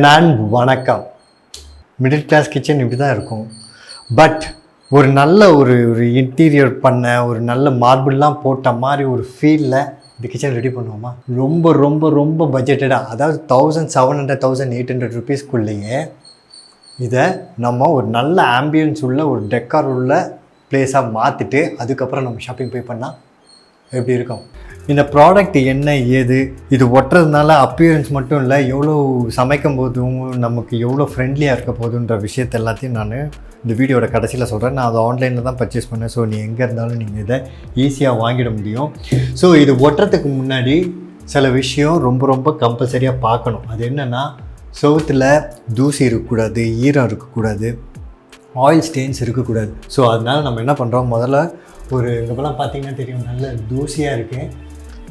நான் வணக்கம். Middle class kitchen இப்படி தான் இருக்கும். பட் ஒரு நல்ல ஒரு இன்டீரியர் பண்ண ஒரு நல்ல மார்பிள்லாம் போட்ட மாதிரி ஒரு ஃபீலில் இந்த கிச்சன் ரெடி பண்ணுவோமா? ரொம்ப ரொம்ப ரொம்ப பட்ஜெட்டடாக, அதாவது 1700 1800 ருபீஸ்க்குள்ளேயே இதை நம்ம ஒரு நல்ல ஆம்பியன்ஸ் உள்ள ஒரு டெக்கார் உள்ள பிளேஸாக மாற்றிட்டு அதுக்கப்புறம் நம்ம ஷாப்பிங் போய் பண்ணால் எப்படி இருக்கும்? இந்த ப்ராடக்ட் என்ன ஏது, இது ஒட்டுறதுனால அப்பியரன்ஸ் மட்டும் இல்லை, எவ்வளோ சமைக்கும் போதும் நமக்கு எவ்வளோ ஃப்ரெண்ட்லியாக இருக்க போதுன்ற விஷயத்தை எல்லாத்தையும் நான் இந்த வீடியோட கடைசியில் சொல்கிறேன். நான் அதை ஆன்லைனில் தான் பர்ச்சேஸ் பண்ணேன். ஸோ நீ எங்கே இருந்தாலும் நீங்கள் இதை ஈஸியாக வாங்கிட முடியும். ஸோ இது ஒட்டுறதுக்கு முன்னாடி சில விஷயம் ரொம்ப ரொம்ப கம்பல்சரியாக பார்க்கணும். அது என்னென்னா, செவுத்தில் தூசி இருக்கக்கூடாது, ஈரம் இருக்கக்கூடாது, ஆயில் ஸ்டெயின்ஸ் இருக்கக்கூடாது. ஸோ அதனால் நம்ம என்ன பண்ணுறோம், முதல்ல ஒரு இங்கெல்லாம் பார்த்திங்கன்னா தெரியும், நல்ல தூசியாக இருக்குது,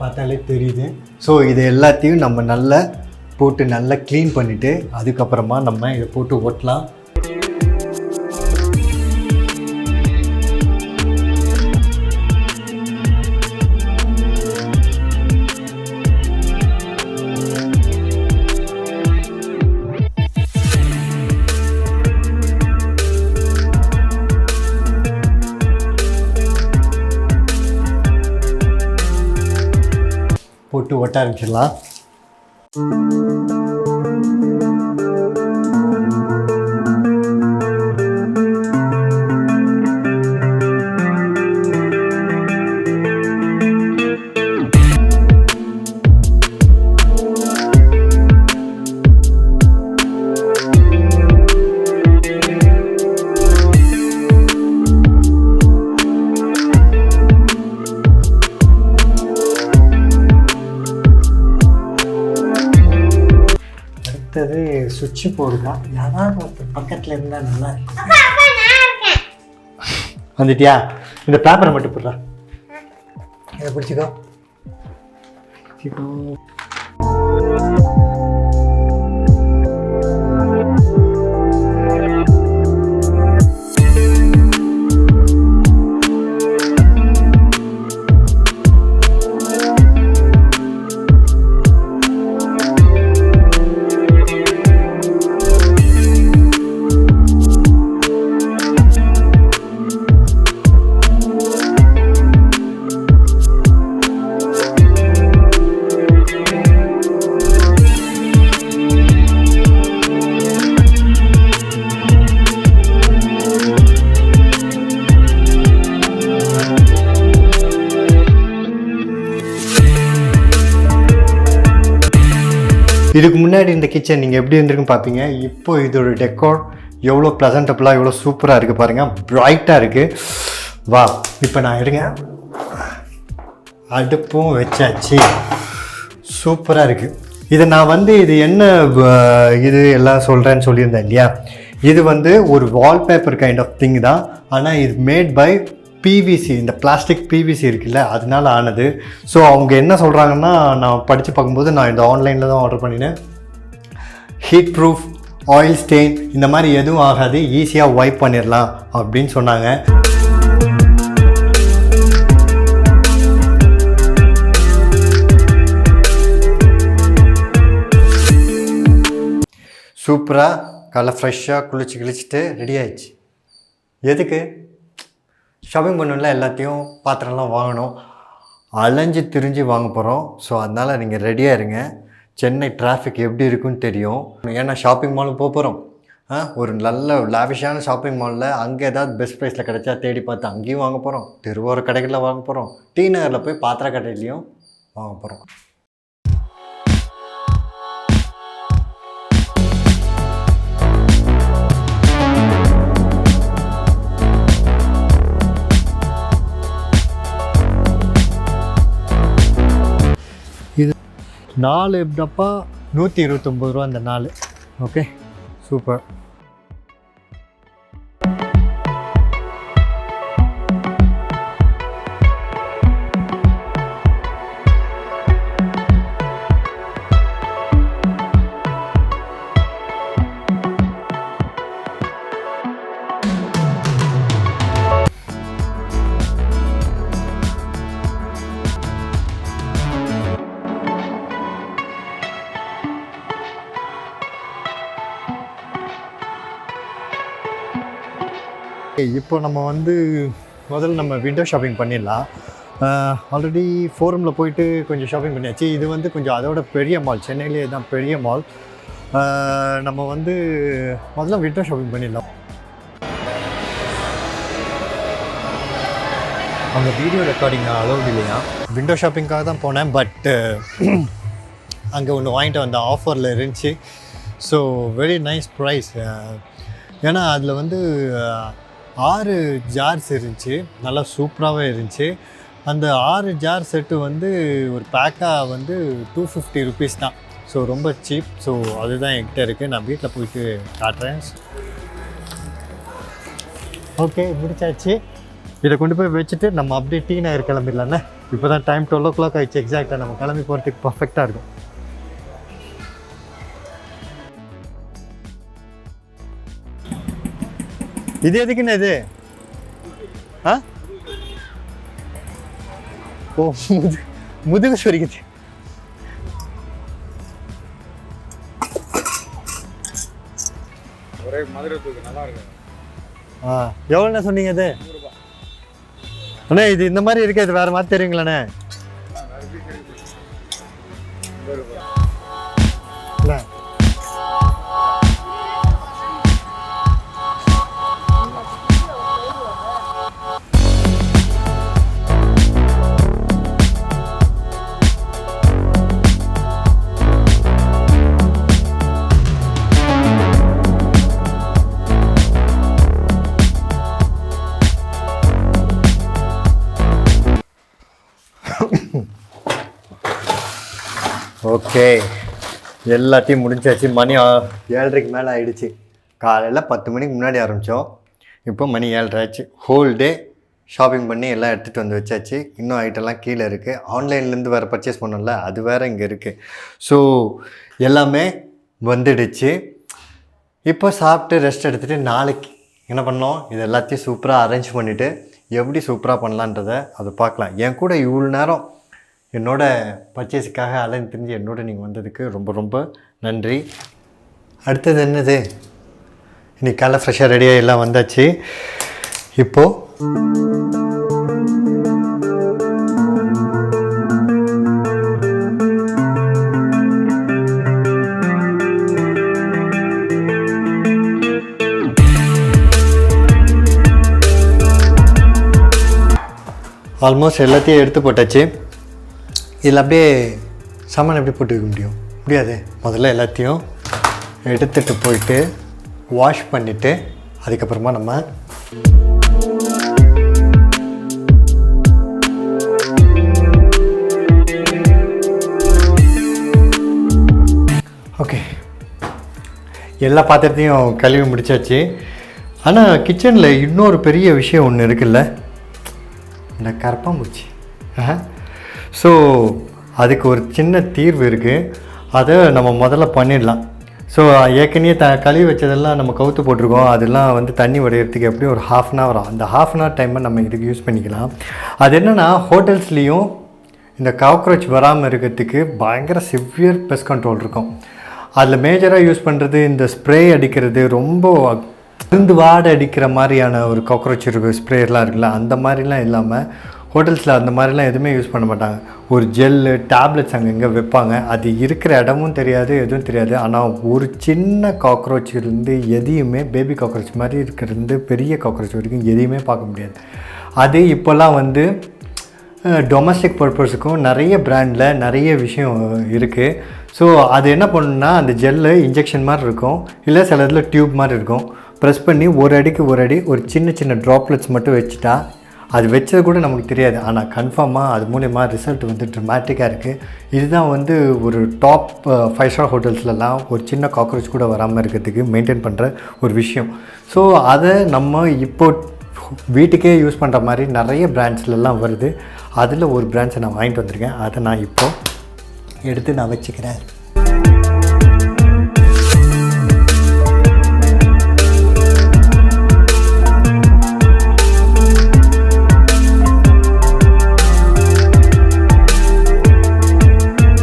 பார்த்தாலே தெரியுது. ஸோ இது எல்லாத்தையும் நம்ம நல்லா போட்டு நல்லா க்ளீன் பண்ணிவிட்டு அதுக்கப்புறமா நம்ம இதை போட்டு ஒட்டலாம். போட்டு ஒட்ட ஆரம்பிச்சிடலாம். அடுத்தது சுவிட்ச் போடுதா, யாராவது ஒருத்தர் பக்கத்தில் இருந்தால் நல்லா இருக்கும். வந்துட்டியா? இந்த பேப்பரை மட்டும் போடுறா, இதை பிடிச்சிக்கோ. இதுக்கு முன்னாடி இந்த கிச்சன் நீங்கள் எப்படி இருந்திருக்குன்னு பார்ப்பீங்க. இப்போ இதோட டெக்கோர் எவ்வளோ ப்ளசன்டபுளாக எவ்வளோ சூப்பராக இருக்குது பாருங்கள், ப்ரைட்டாக இருக்குது. வா, இப்போ நான் எடுங்க, அடுப்பும் வச்சாச்சு, சூப்பராக இருக்குது. இதை நான் இது என்ன இது எல்லாம் சொல்கிறேன்னு சொல்லியிருந்தேன் இல்லையா, இது ஒரு வால்பேப்பர் கைண்ட் ஆஃப் திங் தான். ஆனால் இது மேட் பை பிவிசி, இந்த பிளாஸ்டிக் பிவிசி இருக்குல்ல, அதனால ஆனது. ஸோ அவங்க என்ன சொல்கிறாங்கன்னா, நான் படித்து பார்க்கும்போது, நான் இந்த ஆன்லைனில் தான் ஆர்டர் பண்ணினேன், ஹீட் ப்ரூஃப், ஆயில் ஸ்டெயின் இந்த மாதிரி எதுவும் ஆகாது, ஈஸியாக வைப் பண்ணிடலாம் அப்படின்னு சொன்னாங்க. சூப்பராக காலை ஃப்ரெஷ்ஷாக குளிச்சுட்டு ரெடி ஆயிடுச்சு. எதுக்கு? ஷாப்பிங் பண்ணல, எல்லாத்தையும் பாத்திரம்லாம் வாங்கணும், அலைஞ்சு திரிஞ்சு வாங்க போகிறோம். ஸோ அதனால் நீங்கள் ரெடியாக இருங்க. சென்னை டிராஃபிக் எப்படி இருக்குன்னு தெரியும். ஏன்னா ஷாப்பிங் மாலுக்கு போக போகிறோம். ஒரு நல்ல லாவிஷான ஷாப்பிங் மாலில் அங்கே ஏதாவது பெஸ்ட் ப்ரைஸில் கிடைச்சா தேடி பார்த்து அங்கேயும் வாங்க போகிறோம், திருவாரூர் கடைகளில் வாங்க போகிறோம், டி நகரில் போய் பாத்திர கடையிலையும் வாங்க போகிறோம். இது 4 டப்பா 129 ரூபா அந்த 4. Okay, super. இப்போ நம்ம வந்து முதல்ல நம்ம விண்டோ ஷாப்பிங் பண்ணிடலாம். ஆல்ரெடி ஃபோரமில் போயிட்டு கொஞ்சம் ஷாப்பிங் பண்ணியாச்சு. இது வந்து கொஞ்சம் அதோட பெரிய மால், சென்னையிலே தான் பெரிய மால். நம்ம வந்து முதல்ல விண்டோ ஷாப்பிங் பண்ணிடலாம். அந்த வீடியோ ரெக்கார்டிங் அலோடு இல்லையா? விண்டோ ஷாப்பிங்காக தான் போனேன். பட் அங்கே ஒன்று வாங்கிட்டு வந்த ஆஃபரில் இருந்துச்சு. So very nice price. ஏன்னா அதில் வந்து 6 ஜார்ஸ் இருந்துச்சு, நல்லா சூப்பராகவே இருந்துச்சு. அந்த 6 ஜார் செட்டு வந்து ஒரு பேக்காக வந்து 250 ருபீஸ் தான். ஸோ ரொம்ப சீப். ஸோ அதுதான் என்கிட்ட இருக்குது. நான் வீட்டில் போயிட்டு காட்டுறேன். ஓகே, முடிச்சாச்சு. இதை கொண்டு போய் வச்சுட்டு நம்ம அப்படியே டீ நகர் கிளம்பிடலாண்ணே. இப்போ தான் டைம் 12 o'clock ஆகிடுச்சு எக்ஸாக்டாக. நம்ம கிளம்பி போகிறதுக்கு பர்ஃபெக்டாக இருக்கும். இது எதுக்குண்ணே இது? ஓ, முதுகு சொரிக்குது. ஒரே மதுரத்துக்கு நல்லா இருக்கு. எவ்வளோண்ணே சொன்னீங்க இது? அண்ணே இது இந்த மாதிரி இருக்காது, வேறு மாதிரி தெரியுங்களாண்ணே? இல்லை ஓகே, எல்லாத்தையும் முடிஞ்சாச்சு. மணி 7:30க்கு மேலே ஆகிடுச்சு. காலையில் 10 மணிக்கு முன்னாடி ஆரம்பித்தோம். இப்போ மணி 7:30 ஆச்சு. ஹோல் டே ஷாப்பிங் பண்ணி எல்லாம் எடுத்துகிட்டு வந்து வச்சாச்சு. இன்னும் ஐட்டம்லாம் கீழே இருக்குது. ஆன்லைன்லேருந்து வேறு பர்ச்சேஸ் பண்ணோம்ல, அது வேறு இங்கே இருக்குது. ஸோ எல்லாமே வந்துடுச்சு. இப்போ சாப்பிட்டு ரெஸ்ட் எடுத்துகிட்டு நாளைக்கு என்ன பண்ணோம், இது எல்லாத்தையும் சூப்பராக அரேஞ்ச் பண்ணிவிட்டு எப்படி சூப்பராக பண்ணலான்றதை அதை பார்க்கலாம். என் கூட இவ்வளோ நேரம் என்னோட பர்ச்சேஸுக்காக அலைஞ்சு தெரிஞ்சு என்னோட நீங்கள் வந்ததுக்கு ரொம்ப ரொம்ப நன்றி. அடுத்தது என்னது, இன்றைக்கி காலை ஃப்ரெஷ்ஷாக ரெடியாக எல்லாம் வந்தாச்சு. இப்போது ஆல்மோஸ்ட் எல்லாத்தையும் எடுத்து போட்டாச்சு. இதில் அப்படியே சாமான் எப்படி போட்டு வைக்க முடியும்? முடியாது. முதல்ல எல்லாத்தையும் எடுத்துகிட்டு போயிட்டு வாஷ் பண்ணிவிட்டு அதுக்கப்புறமா நம்ம ஓகே எல்லா பாத்திரத்தையும் கழுவி முடிச்சாச்சு. ஆனால் கிச்சனில் இன்னொரு பெரிய விஷயம் ஒன்று இருக்குல்ல, இந்த கரப்பாம்பூச்சி. ஸோ அதுக்கு ஒரு சின்ன தீர்வு இருக்குது. அதை நம்ம முதல்ல பண்ணிடலாம். ஸோ ஏற்கனவே கழுவி வச்சதெல்லாம் நம்ம கவுத்து போட்டிருக்கோம். அதெல்லாம் வந்து தண்ணி வடையிறதுக்கு எப்படியும் ஒரு 1/2 hour ஆகும். அந்த 1/2 hour டைமை நம்ம இதுக்கு யூஸ் பண்ணிக்கலாம். அது என்னென்னா, ஹோட்டல்ஸ்லேயும் இந்த காக்ரோச் வராமல் இருக்கிறதுக்கு பயங்கர சிவியர் பெஸ்ட் கண்ட்ரோல் இருக்கும். அதில் மேஜராக யூஸ் பண்ணுறது இந்த ஸ்ப்ரே அடிக்கிறது, ரொம்ப இருந்து வாடை அடிக்கிற மாதிரியான ஒரு காக்ரோச் இருக்குது ஸ்ப்ரேலாம் இருக்குல்ல, அந்த மாதிரிலாம் இல்லாமல் ஹோட்டல்ஸில் அந்த மாதிரிலாம் எதுவுமே யூஸ் பண்ண மாட்டாங்க. ஒரு ஜெல்லு டேப்லெட்ஸ் அங்கங்கே வைப்பாங்க. அது இருக்கிற இடமும் தெரியாது, எதுவும் தெரியாது. ஆனால் ஒரு சின்ன காக்ரோச் இருந்து எதையுமே, பேபி காக்ரோச் மாதிரி இருக்கிறது பெரிய காக்ரோச் வரைக்கும் எதையுமே பார்க்க முடியாது. அது இப்போல்லாம் வந்து டொமஸ்டிக் பர்பஸுக்கும் நிறைய பிராண்டில் நிறைய விஷயம் இருக்குது. ஸோ அது என்ன பண்ணுன்னா, அந்த ஜெல்லு இன்ஜெக்ஷன் மாதிரி இருக்கும், இல்லை சில இதில் டியூப் மாதிரி இருக்கும். ப்ரெஸ் பண்ணி ஒரு அடிக்கு ஒரு அடி ஒரு சின்ன சின்ன ட்ராப்லெட்ஸ் மட்டும் வச்சுட்டா, அது வச்சது கூட நமக்கு தெரியாது. ஆனால் கன்ஃபார்மாக அது மூலயமா ரிசல்ட் வந்து ட்ரமேட்டிக்காக இருக்குது. இதுதான் வந்து ஒரு டாப் 5 ஸ்டார் ஹோட்டல்ஸ்லலாம் ஒரு சின்ன காக்ரோச் கூட வராமல் இருக்கிறதுக்கு மெயின்டைன் பண்ணுற ஒரு விஷயம். ஸோ அதை நம்ம இப்போ வீட்டுக்கே யூஸ் பண்ணுற மாதிரி நிறைய பிராண்ட்ஸ்லாம் வருது. அதில் ஒரு பிராண்ட்ஸை நான் வாங்கிட்டு வந்திருக்கேன். அதை நான் இப்போது எடுத்து நான் வச்சுக்கிறேன்.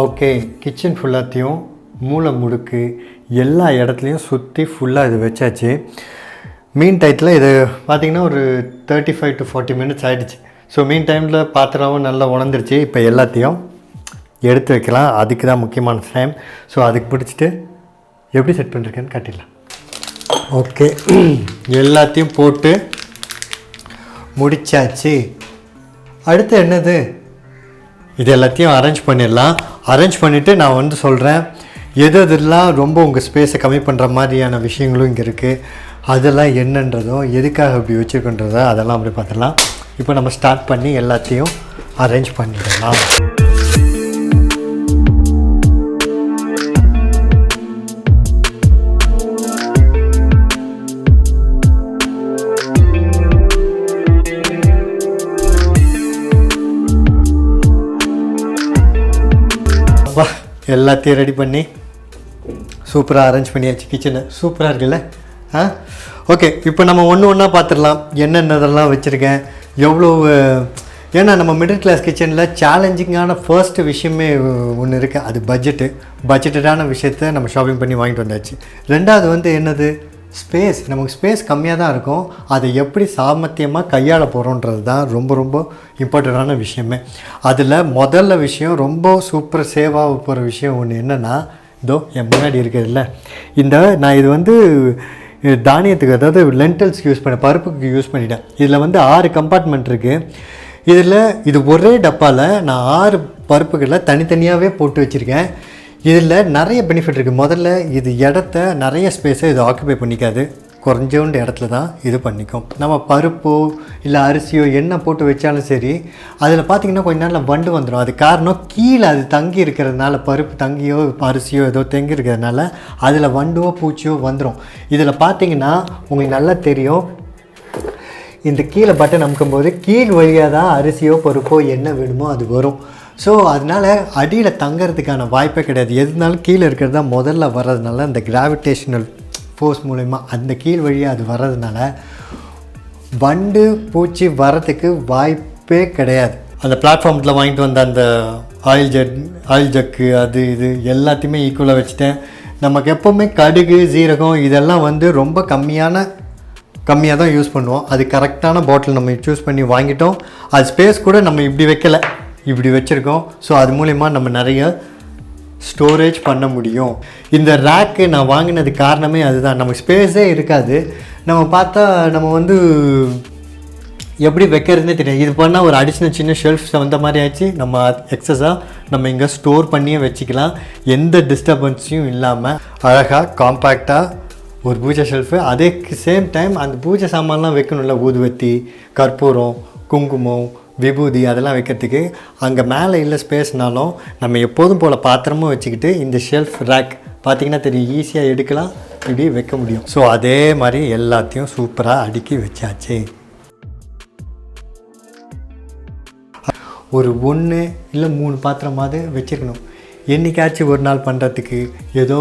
ஓகே, கிச்சன் ஃபுல்லாத்தையும் மூளை முடுக்கு எல்லா இடத்துலையும் சுற்றி ஃபுல்லாக இது வச்சாச்சு. மீன் டயத்தில் இது பார்த்திங்கன்னா ஒரு 35 to 40 minutes ஆகிடுச்சு. ஸோ மீன் டைமில் பாத்திரமும் நல்லா உணர்ந்துருச்சு. இப்போ எல்லாத்தையும் எடுத்து வைக்கலாம். அதுக்கு தான் முக்கியமான டைம். ஸோ அதுக்கு பிடிச்சிட்டு எப்படி செட் பண்ணிருக்கேன்னு காட்டிடலாம். ஓகே, எல்லாத்தையும் போட்டு முடிச்சாச்சு. அடுத்து என்னது, இது எல்லாத்தையும் அரேஞ்ச் பண்ணிடலாம். அரேஞ்ச் பண்ணிவிட்டு நான் வந்து சொல்கிறேன் எது எதெல்லாம் ரொம்ப உங்கள் ஸ்பேஸை கம்மி பண்ணுற மாதிரியான விஷயங்களும் இங்கே இருக்குது, அதெல்லாம் என்னன்றதும் எதுக்காக அப்படி வச்சுருக்குன்றதோ அதெல்லாம் அப்படி பார்த்துடலாம். இப்போ நம்ம ஸ்டார்ட் பண்ணி எல்லாத்தையும் அரேஞ்ச் பண்ணிடலாம். எல்லாத்தையும் ரெடி பண்ணி சூப்பராக அரேஞ்ச் பண்ணியாச்சு. கிச்சனை சூப்பராக இருக்குல்ல? ஓகே, இப்போ நம்ம ஒன்று ஒன்றா பார்த்துடலாம் என்னென்னதெல்லாம் வச்சுருக்கேன் எவ்வளோ. ஏன்னா நம்ம மிடில் கிளாஸ் கிச்சனில் சேலஞ்சிங்கான ஃபர்ஸ்ட் விஷயமே ஒன்று இருக்குது, அது பட்ஜெட்டடான விஷயத்த நம்ம ஷாப்பிங் பண்ணி வாங்கிட்டு வந்தாச்சு. ரெண்டாவது வந்து என்னது, ஸ்பேஸ். நமக்கு ஸ்பேஸ் கம்மியாக தான் இருக்கும், அதை எப்படி சாமர்த்தியமாக கையாள போகிறோன்றது தான் ரொம்ப ரொம்ப இம்பார்ட்டண்ட்டான விஷயமே. அதில் முதல்ல விஷயம் ரொம்ப சூப்பர் சேவாக போகிற விஷயம் ஒன்று என்னென்னா, இதோ என் முன்னாடி இருக்கிறதுல நான் இது வந்து தானியத்துக்கு, அதாவது லென்டல்ஸ்க்கு யூஸ் பண்ண, பருப்புக்கு யூஸ் பண்ணிட்டேன். இதில் வந்து 6 கம்பார்ட்மெண்ட் இருக்குது. இது ஒரே டப்பாவில் நான் 6 பருப்புகளை தனித்தனியாகவே போட்டு வச்சுருக்கேன். இதில் நிறைய பெனிஃபிட் இருக்குது. முதல்ல இது இடத்த, நிறைய ஸ்பேஸை இது ஆக்குபை பண்ணிக்காது, குறைஞ்சோண்டு இடத்துல தான் இது பண்ணிக்கும். நம்ம பருப்போ இல்லை அரிசியோ என்ன போட்டு வச்சாலும் சரி, அதில் பார்த்திங்கன்னா கொஞ்ச நாளில் வண்டு வந்துடும். அது காரணம் கீழே அது தங்கி இருக்கிறதுனால, பருப்பு தங்கியோ அரிசியோ ஏதோ தங்கி இருக்கிறதுனால அதில் வண்டோ பூச்சியோ வந்துடும். இதில் பார்த்திங்கன்னா உங்களுக்கு நல்லா தெரியும், இந்த கீழே பட்டன் அமுக்கும்போது கீழ் வழியாக தான் அரிசியோ பருப்போ என்ன வேணுமோ அது வரும். ஸோ அதனால் அடியில் தங்கிறதுக்கான வாய்ப்பே கிடையாது. எதுனாலும் கீழே இருக்கிறது தான் முதல்ல வர்றதுனால, அந்த கிராவிடேஷனல் ஃபோர்ஸ் மூலமா அந்த கீழ் வழியாக அது வர்றதுனால வண்டு பூச்சி வர்றதுக்கு வாய்ப்பே கிடையாது. அந்த பிளாட்ஃபார்மில் வாங்கிட்டு வந்த அந்த ஆயில் ஜக்கு அது இது எல்லாத்தையுமே ஈக்குவலாக வச்சுட்டேன். நமக்கு எப்போவுமே கடுகு சீரகம் இதெல்லாம் வந்து ரொம்ப கம்மியாக தான் யூஸ் பண்ணுவோம். அது கரெக்டான பாட்டில் நம்ம சூஸ் பண்ணி வாங்கிட்டோம். அது ஸ்பேஸ் கூட நம்ம இப்படி வைக்கலை, இப்படி வச்சுருக்கோம். ஸோ அது மூலிமா நம்ம நிறைய ஸ்டோரேஜ் பண்ண முடியும். இந்த ரேக்கு நான் வாங்கினது காரணமே அதுதான். நமக்கு ஸ்பேஸே இருக்காது. நம்ம பார்த்தா நம்ம வந்து எப்படி வைக்கிறதுனே தெரியாது. இது பண்ணால் ஒரு அடிஷ்னல் சின்ன ஷெல்ஃப்ஸ் வந்த மாதிரி ஆச்சு. நம்ம எக்ஸஸாக நம்ம இங்கே ஸ்டோர் பண்ணியே வச்சுக்கலாம், எந்த டிஸ்டர்பன்ஸையும் இல்லாமல். அழகாக காம்பேக்டாக ஒரு பூஜை ஷெல்ஃபு. அதே சேம் டைம் அந்த பூஜை சாமான்லாம் வைக்கணும்ல, ஊதுவத்தி, கற்பூரம், குங்குமம், விபூதி அதெல்லாம் வைக்கிறதுக்கு அங்கே மேலே இல்லை ஸ்பேஸ்னாலும் நம்ம எப்போதும் போல் பாத்திரமும் வச்சுக்கிட்டு இந்த ஷெல்ஃப் ரேக் பார்த்திங்கன்னா தெரியும், ஈஸியாக எடுக்கலாம், இப்படி வைக்க முடியும். ஸோ அதே மாதிரி எல்லாத்தையும் சூப்பராக அடுக்கி வச்சாச்சு. ஒரு 1 இல்லை 3 பாத்திரமாவது வச்சுருக்கணும். என்றைக்காச்சும் ஒரு நாள் பண்ணுறதுக்கு, ஏதோ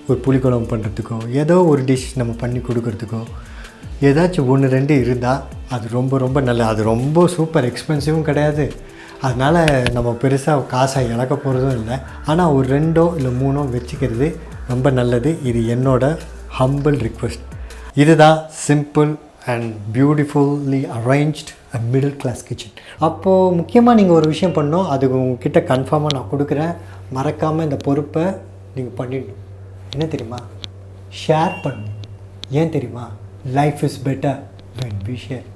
ஒரு புளிக்குழம்பு பண்ணுறதுக்கோ, ஏதோ ஒரு டிஷ் நம்ம பண்ணி கொடுக்குறதுக்கோ ஏதாச்சும் 1 2 இருந்தால் அது ரொம்ப ரொம்ப நல்லது. அது ரொம்ப சூப்பர் எக்ஸ்பென்சிவும் கிடையாது. அதனால் நம்ம பெருசாக காசை இழக்க போகிறதும் இல்லை. ஆனால் ஒரு 2 இல்லை 3 வச்சுக்கிறது ரொம்ப நல்லது. இது என்னோட ஹம்பிள் ரிக்வெஸ்ட். இதுதான் simple and beautifully arranged a middle class kitchen. அப்போது முக்கியமாக நீங்கள் ஒரு விஷயம் பண்ணணும், அது உங்ககிட்ட கன்ஃபார்மாக நான் கொடுக்குறேன். மறக்காமல் இந்த பொறுப்பை நீங்கள் பண்ணிடணும். என்ன தெரியுமா? ஷேர் பண்ணணும். ஏன் தெரியுமா? Life is better when we share.